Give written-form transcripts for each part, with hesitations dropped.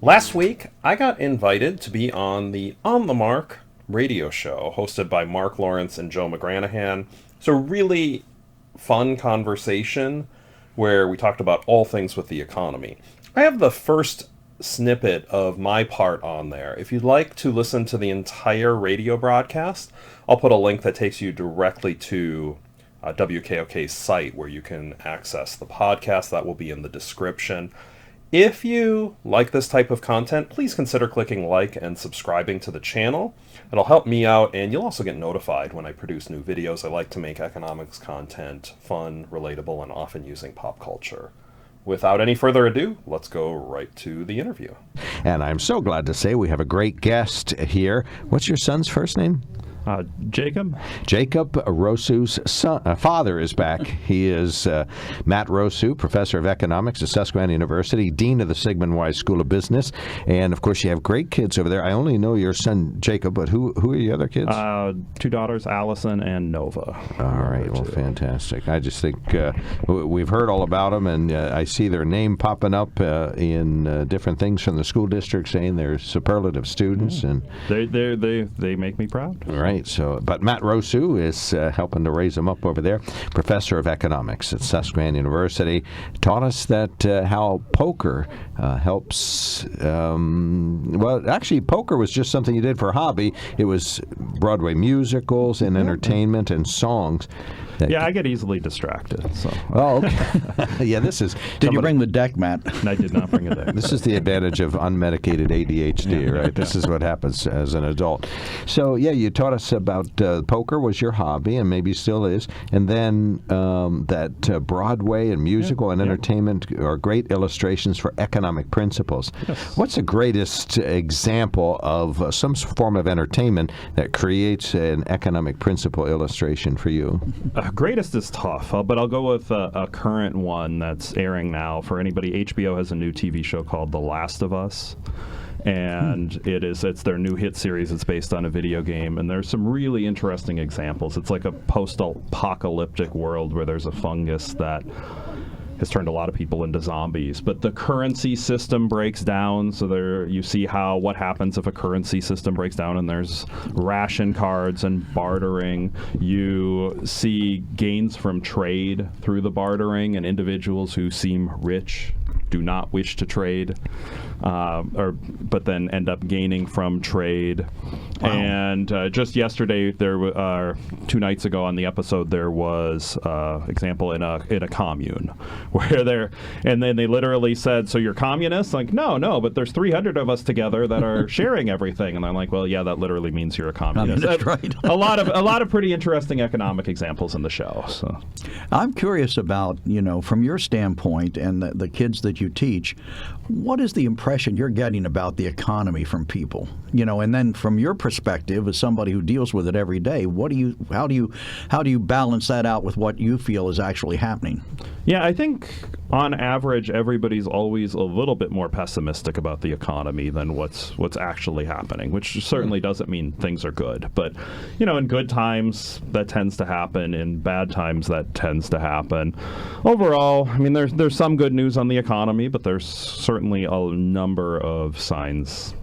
Last week, I got invited to be on the On the Mark radio show hosted by Mark Lawrence and Joe McGranahan. It's a really fun conversation where we talked about all things with the economy. I have the first snippet of my part on there. If you'd like to listen to the entire radio broadcast, I'll put a link that takes you directly to WKOK's site where you can access the podcast. That will be in the description. If you like this type of content, please consider clicking like and subscribing to the channel. It'll help me out, and you'll also get notified when I produce new videos. I like to make economics content fun, relatable, and often using pop culture. Without any further ado, let's go right to the interview. And I'm so glad to say we have a great guest here. What's your son's first name? Jacob. Jacob Rosu's father is back. He is Matt Rosu, professor of economics at Susquehanna University, dean of the Sigmund Wise School of Business, and of course you have great kids over there. I only know your son Jacob, but who are your other kids? Two daughters, Allison and Nova. All right, well, fantastic. I just think we've heard all about them, and I see their name popping up in different things from the school district saying they're superlative students, and they make me proud. Right. So, but Matt Rosu is helping to raise them up over there. Professor of economics at Susquehanna University, taught us that how poker helps. Well, actually, poker was just something you did for a hobby. It was Broadway musicals and entertainment and songs. Yeah, I get easily distracted. So. Oh, okay. Yeah, this is. Did you bring the deck, Matt? I did not bring a deck. This is the advantage of unmedicated ADHD, right? This is what happens as an adult. So, yeah, you taught us about poker was your hobby, and maybe still is, and then that Broadway and musical and entertainment are great illustrations for economic principles. Yes. What's the greatest example of some form of entertainment that creates an economic principle illustration for you? Greatest is tough, but I'll go with a current one that's airing now. For anybody, HBO has a new TV show called The Last of Us. And it's their new hit series. It's based on a video game, and there's some really interesting examples. It's like a post-apocalyptic world where there's a fungus that has turned a lot of people into zombies. But the currency system breaks down, so there you see what happens if a currency system breaks down, and there's ration cards and bartering. You see gains from trade through the bartering, and individuals who seem rich do not wish to trade, but then end up gaining from trade. Wow. And just yesterday, 2 nights ago on the episode, there was example in a commune where and then they literally said, "So you're communists?" Like, no, but there's 300 of us together that are sharing everything, and I'm like, well, yeah, that literally means you're a communist. That's right. a lot of pretty interesting economic examples in the show. So, I'm curious about, from your standpoint and the kids that you teach, what is the impression you're getting about the economy from people? And then from your perspective as somebody who deals with it every day, how do you balance that out with what you feel is actually happening? Yeah, I think on average everybody's always a little bit more pessimistic about the economy than what's actually happening, which certainly doesn't mean things are good. But in good times that tends to happen, in bad times that tends to happen. Overall, I mean there's some good news on the economy, but there's certainly a number of signs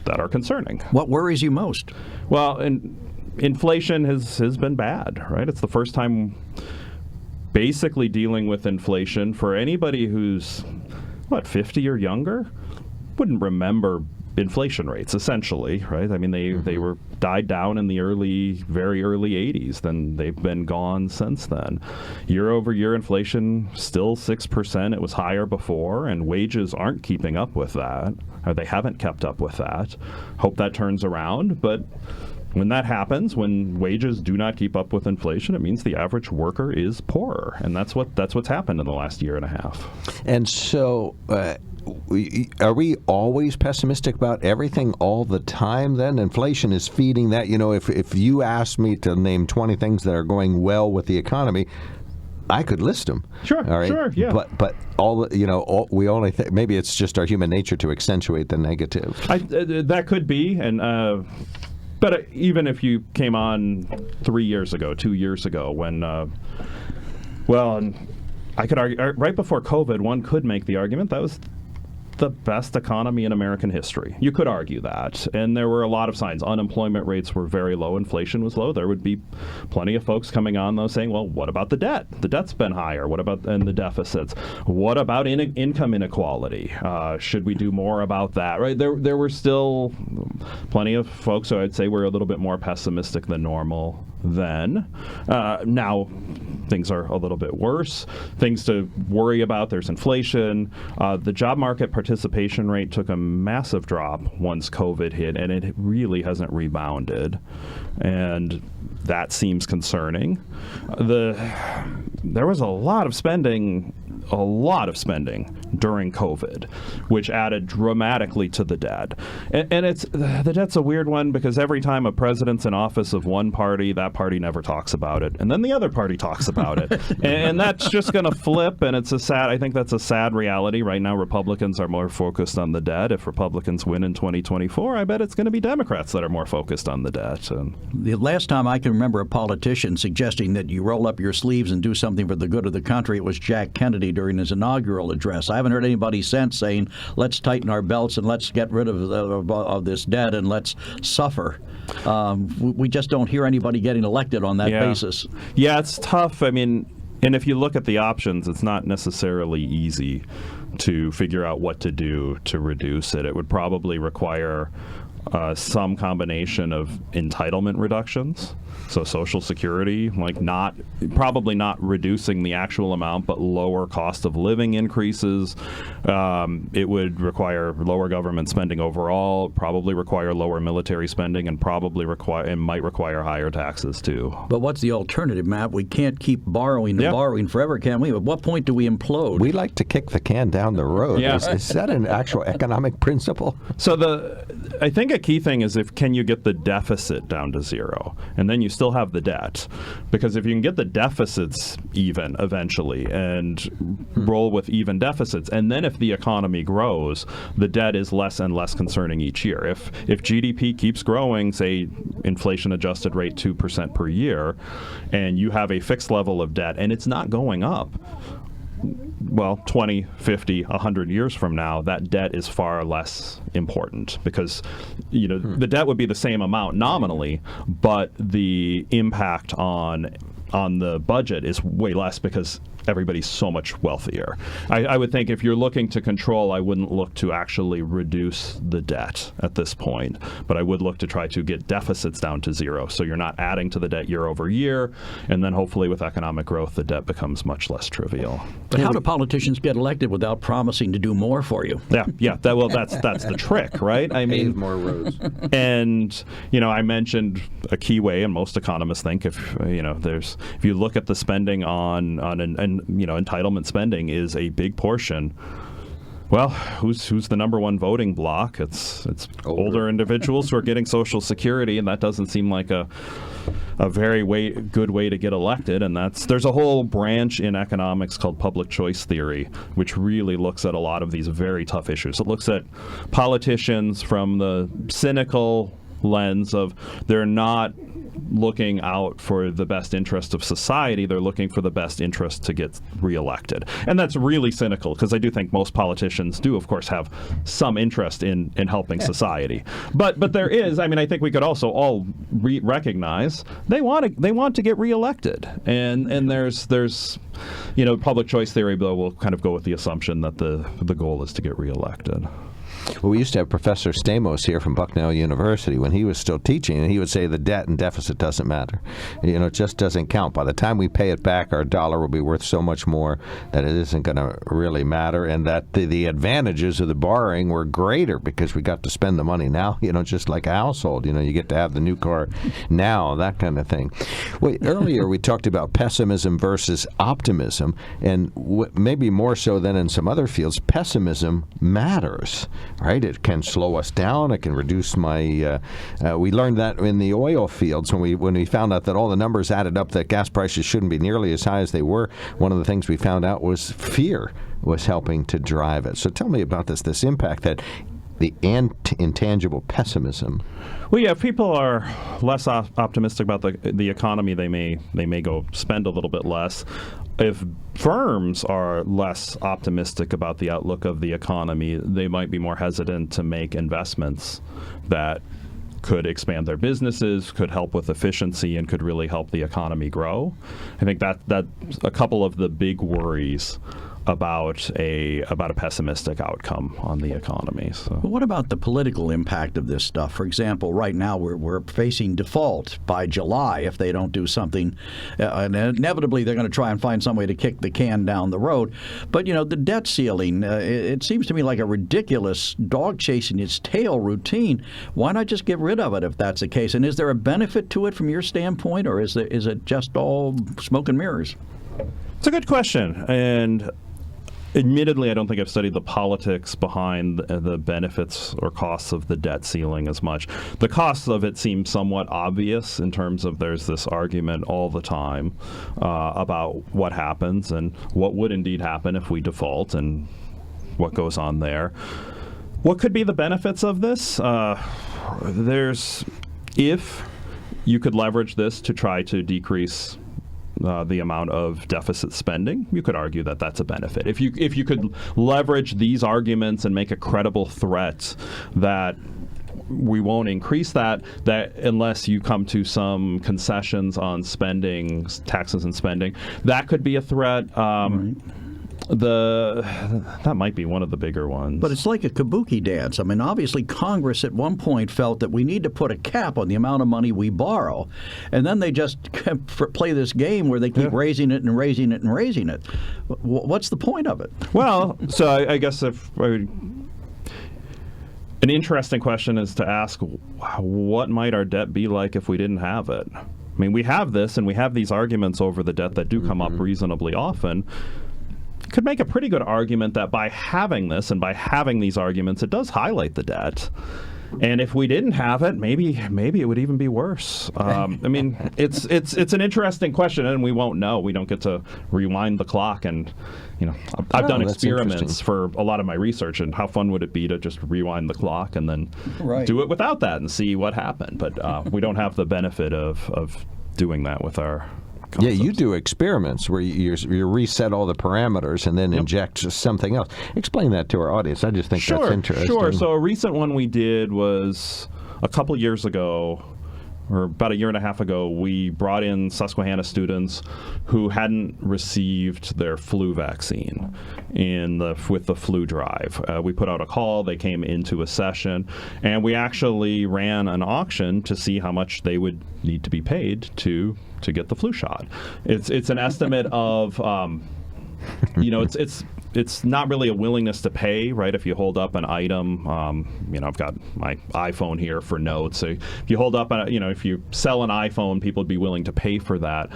that are concerning. What worries you most? Well, inflation has been bad, right? It's the first time basically dealing with inflation for anybody who's 50 or younger wouldn't remember inflation rates, essentially, right? I mean, they were died down in the very early 80s. Then they've been gone since then. Year over year inflation still 6%. It was higher before, and wages aren't keeping up with that, or they haven't kept up with that. Hope that turns around, but when that happens, when wages do not keep up with inflation, it means the average worker is poorer, and that's what's happened in the last year and a half. And so, are we always pessimistic about everything all the time then? Inflation is feeding that. If you asked me to name 20 things that are going well with the economy, I could list them. Sure, all right? Sure, yeah. But we only maybe it's just our human nature to accentuate the negative. That could be, and but even if you came on 3 years ago, 2 years ago, when and I could argue right before COVID, one could make the argument that was the best economy in American history. You could argue that. And there were a lot of signs. Unemployment rates were very low. Inflation was low. There would be plenty of folks coming on, though, saying, well, what about the debt? The debt's been higher. What about and the deficits? What about income inequality? Should we do more about that? Right? There were still plenty of folks who I'd say were a little bit more pessimistic than normal then. Now, things are a little bit worse. Things to worry about. There's inflation. The job market participation rate took a massive drop once COVID hit, and it really hasn't rebounded. And that seems concerning. There was a lot of spending during COVID, which added dramatically to the debt. And the debt's a weird one because every time a president's in office of one party, that party never talks about it. And then the other party talks about it. And that's just going to flip, and I think that's a sad reality. Right now, Republicans are more focused on the debt. If Republicans win in 2024, I bet it's going to be Democrats that are more focused on the debt. The last time I can remember a politician suggesting that you roll up your sleeves and do something for the good of the country, it was Jack Kennedy during his inaugural address. I haven't heard anybody since saying, let's tighten our belts and let's get rid of this debt and let's suffer. We just don't hear anybody getting elected on that basis. Yeah, it's tough. I mean, and if you look at the options, it's not necessarily easy to figure out what to do to reduce it. It would probably require some combination of entitlement reductions. So Social Security, probably not reducing the actual amount, but lower cost of living increases. It would require lower government spending overall, probably require lower military spending, and might require higher taxes too. But what's the alternative, Matt? We can't keep borrowing and borrowing forever, can we? At what point do we implode? We like to kick the can down the road. Yeah. Is that an actual economic principle? So I think a key thing is can you get the deficit down to zero? And then you still have the debt. Because if you can get the deficits even eventually and roll with even deficits, and then if the economy grows, the debt is less and less concerning each year. If GDP keeps growing, say inflation adjusted rate 2% per year, and you have a fixed level of debt and it's not going up, well, 20, 50, 100 years from now, that debt is far less important because, the debt would be the same amount nominally, but the impact on the budget is way less because everybody's so much wealthier. I would think if you're looking to control, I wouldn't look to actually reduce the debt at this point, but I would look to try to get deficits down to zero. So you're not adding to the debt year over year, and then hopefully with economic growth, the debt becomes much less trivial. But how do politicians get elected without promising to do more for you? Yeah. That's the trick, right? I mean, pave more roads. And I mentioned a key way, and most economists think if you look at the spending on entitlement spending is a big portion. Well, who's the number one voting bloc? It's older individuals who are getting Social Security, and that doesn't seem like a very good way to get elected. And there's a whole branch in economics called public choice theory, which really looks at a lot of these very tough issues. It looks at politicians from the cynical lens of they're not looking out for the best interest of society, they're looking for the best interest to get reelected. And that's really cynical because I do think most politicians do, of course, have some interest in helping society. But there is, I think we could also all recognize they want to get reelected. And there's public choice theory, though, will kind of go with the assumption that the goal is to get reelected. Well, we used to have Professor Stamos here from Bucknell University when he was still teaching, and he would say the debt and deficit doesn't matter. It just doesn't count. By the time we pay it back, our dollar will be worth so much more that it isn't going to really matter, and that the advantages of the borrowing were greater because we got to spend the money now, just like a household. You get to have the new car now, that kind of thing. Well, earlier we talked about pessimism versus optimism, and maybe more so than in some other fields, pessimism matters. Right, it can slow us down. It can reduce my. We learned that in the oil fields when we found out that all the numbers added up that gas prices shouldn't be nearly as high as they were. One of the things we found out was fear was helping to drive it. So tell me about this impact that the intangible pessimism. Well, yeah, if people are less optimistic about the economy, they may go spend a little bit less. If firms are less optimistic about the outlook of the economy, they might be more hesitant to make investments that could expand their businesses, could help with efficiency, and could really help the economy grow. I think that's a couple of the big worries about a pessimistic outcome on the economy. So. But what about the political impact of this stuff? For example, right now we're facing default by July if they don't do something. And inevitably, they're going to try and find some way to kick the can down the road. But, the debt ceiling, it seems to me like a ridiculous dog chasing its tail routine. Why not just get rid of it if that's the case? And is there a benefit to it from your standpoint, or is it just all smoke and mirrors? It's a good question. And admittedly, I don't think I've studied the politics behind the benefits or costs of the debt ceiling as much. The costs of it seem somewhat obvious in terms of there's this argument all the time about what happens and what would indeed happen if we default and what goes on there. What could be the benefits of this? If you could leverage this to try to decrease the amount of deficit spending, you could argue that that's a benefit. If you could leverage these arguments and make a credible threat that we won't increase that unless you come to some concessions on spending, taxes and spending, that could be a threat. Right. That might be one of the bigger ones. But it's like a kabuki dance. I mean, obviously Congress at one point felt that we need to put a cap on the amount of money we borrow. And then they just play this game where they keep raising it and raising it and raising it. What's the point of it? Well, so I guess an interesting question is to ask, what might our debt be like if we didn't have it? I mean, we have this, and we have these arguments over the debt that do come up reasonably often. Could make a pretty good argument that by having this and by having these arguments, it does highlight the debt. And if we didn't have it, maybe it would even be worse. I mean, it's an interesting question, and we won't know. We don't get to rewind the clock. And I've done experiments for a lot of my research, and how fun would it be to just rewind the clock and then do it without that and see what happened? But we don't have the benefit of doing that with our concepts. Yeah, you do experiments where you reset all the parameters and then inject something else. Explain that to our audience. I just think that's interesting. Sure. So a recent one we did was a couple years ago, or about a year and a half ago, we brought in Susquehanna students who hadn't received their flu vaccine with the flu drive. We put out a call, they came into a session, and we actually ran an auction to see how much they would need to be paid to get the flu shot. It's an estimate of, it's not really a willingness to pay, right? If you hold up an item, I've got my iPhone here for notes. So if you hold up, if you sell an iPhone, people would be willing to pay for that.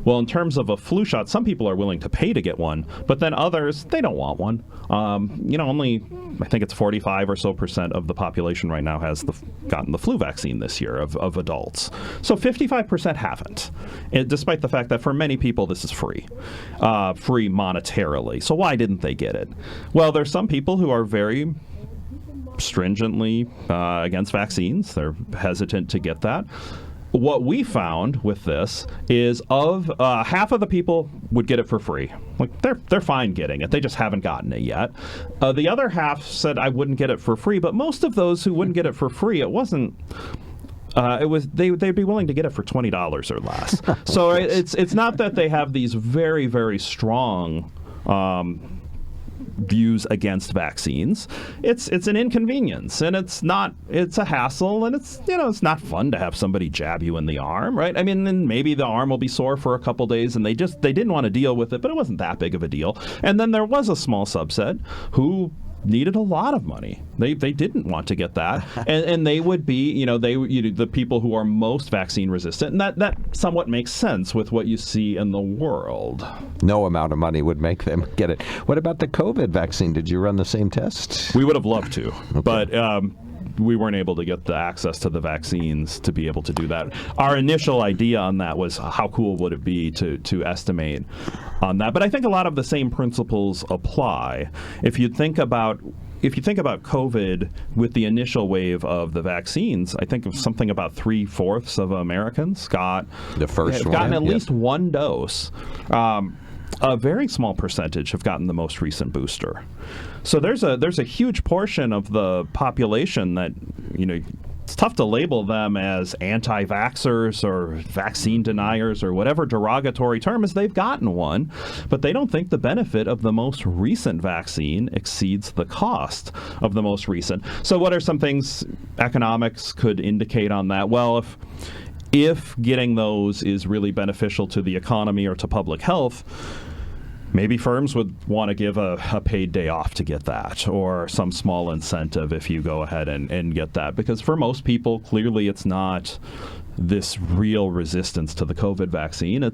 Well, in terms of a flu shot, some people are willing to pay to get one, but then others, they don't want one. Only, I think it's 45% or so of the population right now has gotten the flu vaccine this year of adults. So 55% haven't, despite the fact that for many people this is free monetarily. So why didn't they get it? Well, there's some people who are very stringently against vaccines. They're hesitant to get that. What we found with this is of half of the people would get it for free. Like they're fine getting it. They just haven't gotten it yet. The other half said I wouldn't get it for free. But most of those who wouldn't get it for free, it wasn't. They'd be willing to get it for $20 or less. So it's not that they have these very, very strong views against vaccines. It's an inconvenience, and it's a hassle, and it's not fun to have somebody jab you in the arm, right? I mean, then maybe the arm will be sore for a couple days, and they didn't want to deal with it, but it wasn't that big of a deal. And then there was a small subset who needed a lot of money. They didn't want to get that, and they would be the people who are most vaccine resistant, and that somewhat makes sense with what you see in the world. No amount of money would make them get it. What about the COVID vaccine? Did you run the same test? We would have loved to, but we weren't able to get the access to the vaccines to be able to do that. Our initial idea on that was how cool would it be to estimate on that. But I think a lot of the same principles apply. If you think about if you think about COVID, with the initial wave of the vaccines, I think something about 3/4 of Americans got The first have gotten one, at yep. least one dose. A very small percentage have gotten the most recent booster. So there's a huge portion of the population that, it's tough to label them as anti-vaxxers or vaccine deniers or whatever derogatory term is. They've gotten one, but they don't think the benefit of the most recent vaccine exceeds the cost of the most recent. So what are some things economics could indicate on that? Well, if getting those is really beneficial to the economy or to public health, maybe firms would want to give a paid day off to get that, or some small incentive if you go ahead and get that. Because for most people, clearly it's not this real resistance to the COVID vaccine.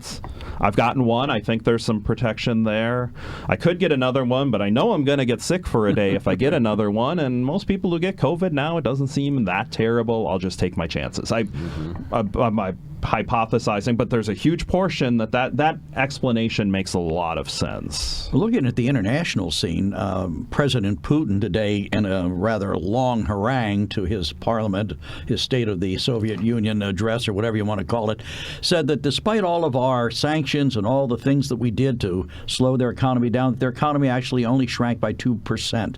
I've gotten one. I think there's some protection there. I could get another one, but I know I'm going to get sick for a day if I get another one. And most people who get COVID now, it doesn't seem that terrible. I'll just take my chances. I'm hypothesizing, but there's a huge portion that explanation makes a lot of sense. Looking at the international scene, President Putin today, in a rather long harangue to his parliament, his State of the Soviet Union address, or whatever you want to call it, said that despite all of our sanctions and all the things that we did to slow their economy down, their economy actually only shrank by 2%.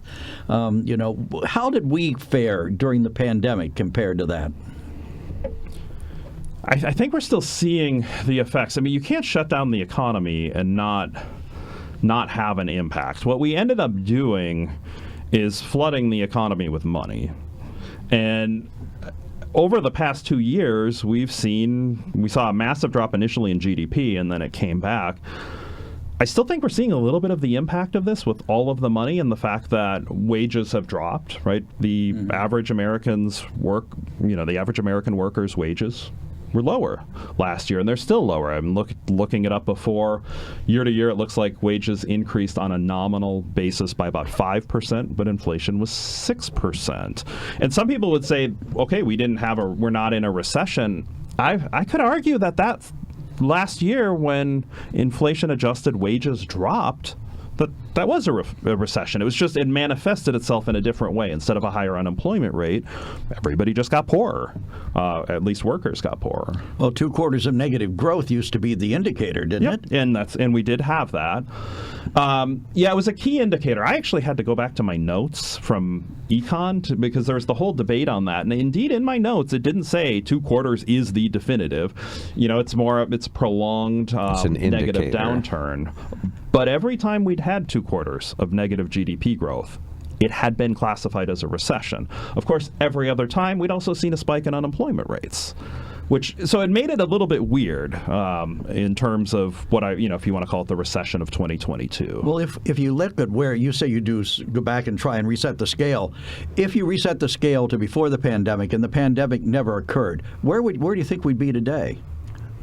How did we fare during the pandemic compared to that? I think we're still seeing the effects. I mean, you can't shut down the economy and not have an impact. What we ended up doing is flooding the economy with money. And over the past 2 years, we saw a massive drop initially in GDP, and then it came back. I still think we're seeing a little bit of the impact of this with all of the money and the fact that wages have dropped, right? The average American's the average American worker's wages were lower last year, and they're still lower. I'm looking it up before. Year to year, it looks like wages increased on a nominal basis by about 5%, but inflation was 6%. And some people would say, okay, we're not in a recession. I could argue that last year, when inflation-adjusted wages dropped, that was a recession. It was just, it manifested itself in a different way. Instead of a higher unemployment rate, everybody just got poorer. At least workers got poorer. Well, 2 quarters of negative growth used to be the indicator, didn't it? And we did have that. It was a key indicator. I actually had to go back to my notes from econ because there was the whole debate on that. And indeed, in my notes, it didn't say 2 quarters is the definitive. It's prolonged it's an negative indicator. Downturn. But every time we'd had 2 quarters of negative GDP growth, it had been classified as a recession. Of course, every other time, we'd also seen a spike in unemployment rates. So it made it a little bit weird in terms of what if you want to call it the recession of 2022. Well, if you look at where you say you do go back and try and reset the scale, if you reset the scale to before the pandemic and the pandemic never occurred, where do you think we'd be today?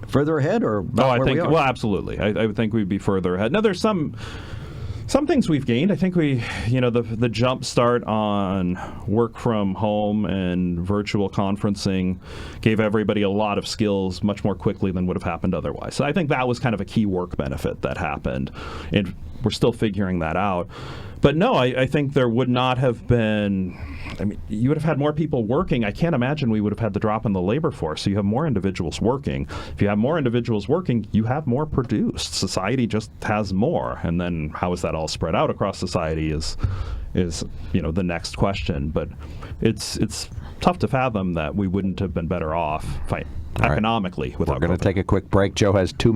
Further ahead, or where we are? Well, absolutely. I would think we'd be further ahead. Now, there's some things we've gained. I think the jump start on work from home and virtual conferencing gave everybody a lot of skills much more quickly than would have happened otherwise. So I think that was kind of a key work benefit that happened. And we're still figuring that out. But no, I think there would not have been, you would have had more people working. I can't imagine we would have had the drop in the labor force. So you have more individuals working. If you have more individuals working, you have more produced. Society just has more. And then how is that all spread out across society is the next question. But it's tough to fathom that we wouldn't have been better off economically without We're going COVID. to take a quick break. Joe has 2